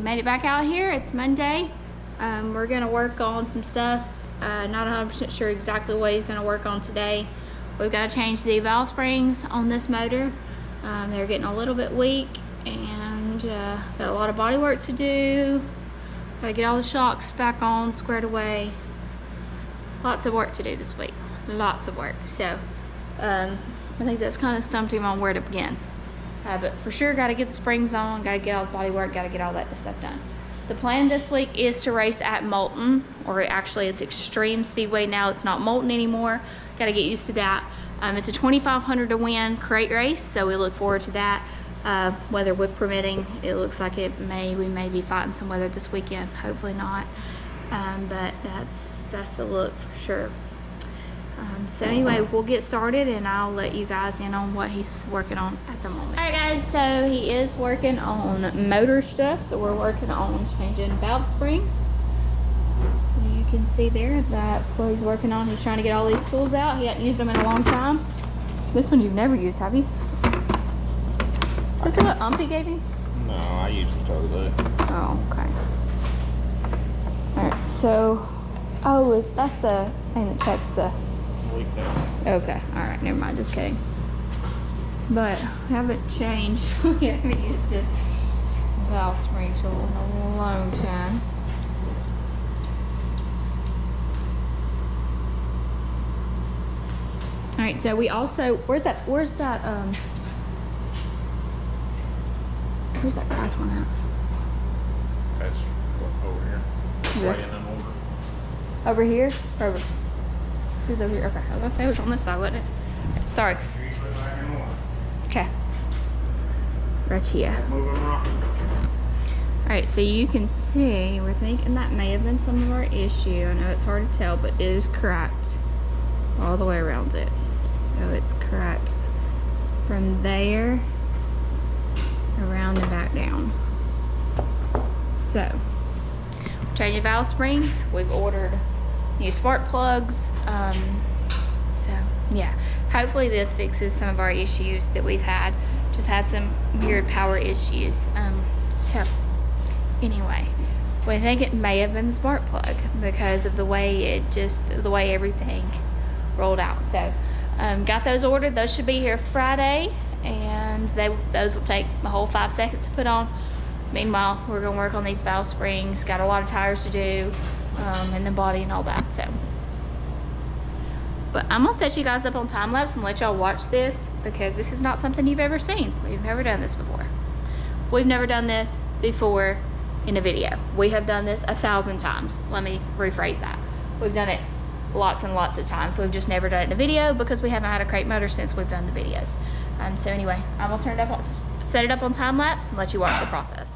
made it back out here. It's Monday. We're gonna work on some stuff. Not 100% sure exactly what he's gonna work on today. We've got to change the valve springs on this motor. They're getting a little bit weak, and got a lot of body work to do. Gotta get all the shocks back on, squared away. Lots of work to do this week. Lots of work. So I think that's kind of stumped him on where to begin. But for sure, got to get the springs on, got to get all the body work, got to get all that stuff done. The plan this week is to race at Moulton, or actually it's Extreme Speedway now. It's not Moulton anymore. Got to get used to that. It's a 2,500 to win crate race, so we look forward to that. Weather with permitting, it looks like we may be fighting some weather this weekend. Hopefully not, but that's the look for sure. So anyway, we'll get started and I'll let you guys in on what he's working on at the moment. All right guys, so he is working on motor stuff. So we're working on changing valve springs. So you can see there, that's what he's working on. He's trying to get all these tools out. He hasn't used them in a long time. This one you've never used, have you? Is that what Umpy gave you? No, I usually throw that. Oh, okay. All right, so, that's the thing that checks the... Okay, all right, never mind, just kidding. But I haven't changed. We haven't used this valve spring tool in a long time. All right, so we also, where's that cracked one at? That's over here. Yeah. Laying them over. Over here? Or over? Who's over here? Okay, I was gonna say it was on this side, wasn't it? Sorry. Okay. Right here. Alright, so you can see, we're thinking that may have been some of our issue. I know it's hard to tell, but it is cracked all the way around it. So it's cracked from there around and back down. So, changing valve springs. We've ordered new spark plugs. So yeah, hopefully this fixes some of our issues that we've had. Just had some weird power issues. So anyway, we think it may have been the spark plug because of the way everything rolled out. So got those ordered. Those should be here Friday, and those will take a whole 5 seconds to put on. Meanwhile, we're gonna work on these valve springs. Got a lot of tires to do, and the body and all that. So, but I'm gonna set you guys up on time lapse and let y'all watch this, because this is not something you've ever seen. We've never done this before. We've never done this before in a video. We have done this 1,000 times. Let me rephrase that. We've done it lots and lots of times. So we've just never done it in a video because we haven't had a crate motor since we've done the videos. So anyway, I'm gonna set it up on time lapse and let you watch the process.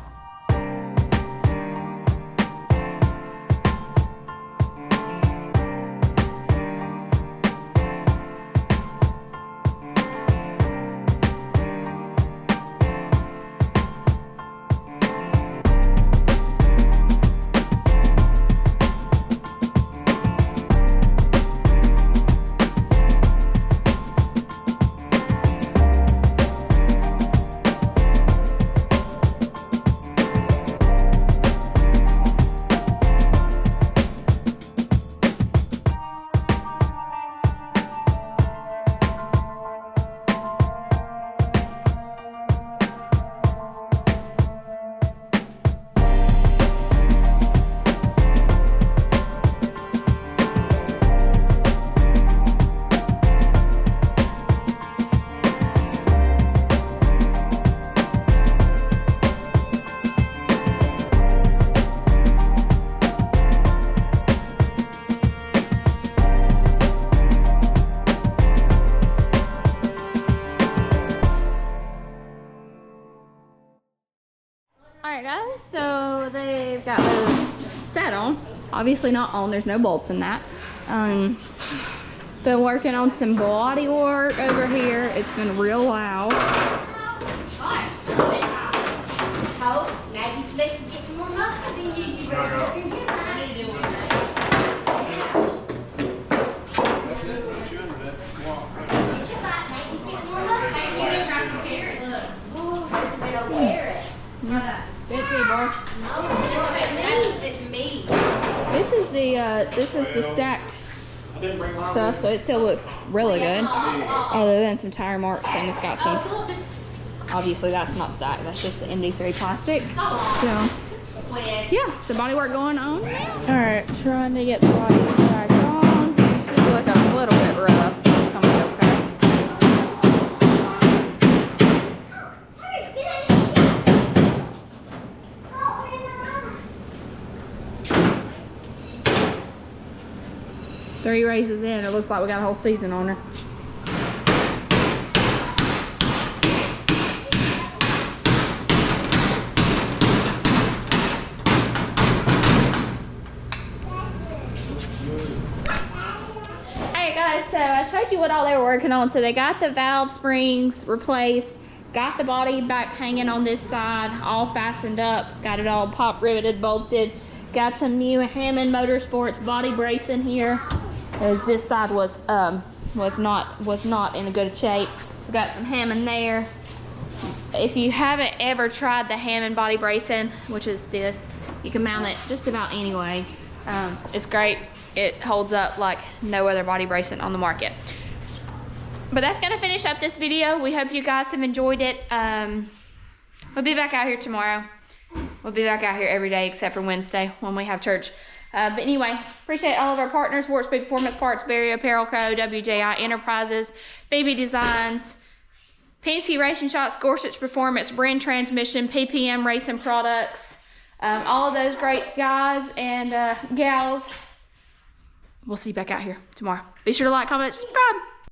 Alright guys, so they've got those set on. Obviously not on, there's no bolts in that. Been working on some body work over here. It's been real loud. too, bro. It's me. This is the stacked stuff, so it still looks really good. Other than some tire marks, and it's got some. Obviously, that's not stacked. That's just the MD3 plastic. So, yeah, some body work going on. All right, trying to get the body back on. Should look a little bit rough. It's gonna be okay. Three races in, it looks like we got a whole season on her. Hey guys, so I showed you what all they were working on. So they got the valve springs replaced, got the body back hanging on this side, all fastened up, got it all pop riveted, bolted. Got some new Hammond Motorsports body bracing here, as this side was not in a good shape. We got some Hammond there. If you haven't ever tried the Hammond body bracing, which is this, you can mount it just about any way. It's great. It holds up like no other body bracing on the market. But that's gonna finish up this video. We hope you guys have enjoyed it. We'll be back out here tomorrow. We'll be back out here every day except for Wednesday when we have church. But anyway, appreciate all of our partners: Warp Speed Performance Parts, Berry Apparel Co, WJI Enterprises, BB Designs, Penske Racing Shots, Gorsuch Performance, Brinn Transmission, PPM Racing Products. All of those great guys and gals. We'll see you back out here tomorrow. Be sure to like, comment, subscribe.